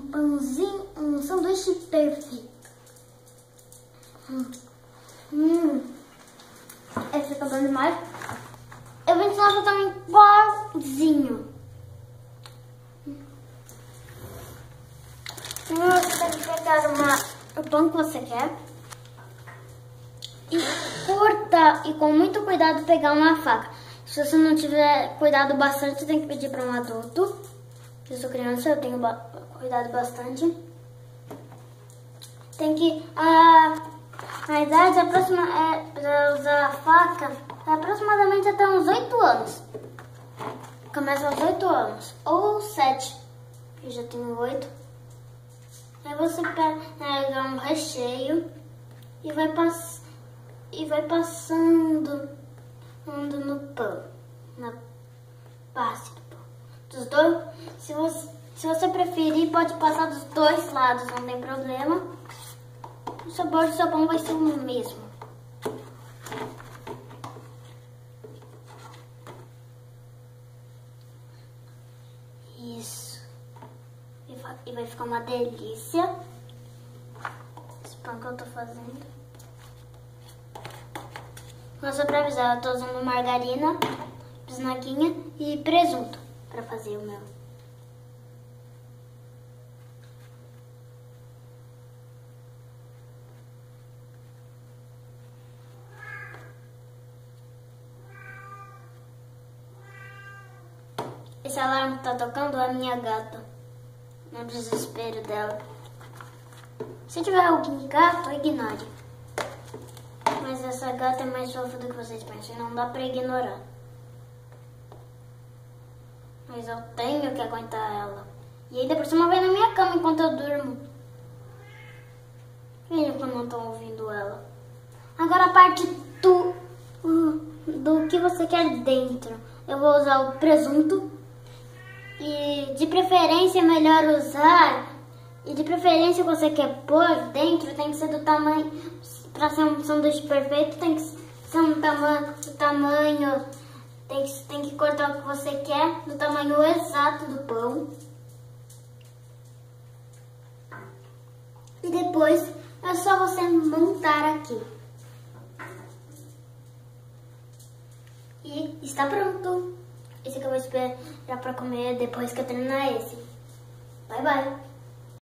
um pãozinho, um sanduíche perfeito. Esse fica bom demais. Eu vou ensinar você também igualzinho. Você tem que pegar o pão que você quer e cortar, e com muito cuidado pegar uma faca. Se você não tiver cuidado bastante, você tem que pedir para um adulto. Eu sou criança, eu tenho cuidado bastante. Tem que... A idade para usar a faca é aproximadamente até uns 8 anos. Começa aos 8 anos. Ou 7. Eu já tenho 8. Aí você pega um recheio e vai passando no pão. Na base do pão. Dos dois. Se você preferir, pode passar dos dois lados, não tem problema. O sabor do seu pão vai ser o mesmo. Isso. E vai ficar uma delícia. Esse pão que eu tô fazendo. Mas só pra avisar, eu tô usando margarina, bisnaguinha e presunto pra fazer o meu. Esse alarme que tá tocando é a minha gata. No desespero dela. Se tiver algum gato, ignore. Mas essa gata é mais fofa do que vocês pensam. Não dá pra ignorar. Mas eu tenho que aguentar ela. E ainda por cima vai na minha cama enquanto eu durmo. Finge que não estão ouvindo ela. Agora a parte do que você quer dentro. Eu vou usar o presunto. E de preferência é melhor usar. E de preferência que você quer pôr dentro tem que ser do tamanho. Para ser um sanduíche perfeito tem que ser um tamanho. Tem que cortar o que você quer do tamanho exato do pão. E depois é só você montar aqui. E está pronto. Esse que eu vou esperar para comer depois que eu terminar esse. Bye, bye.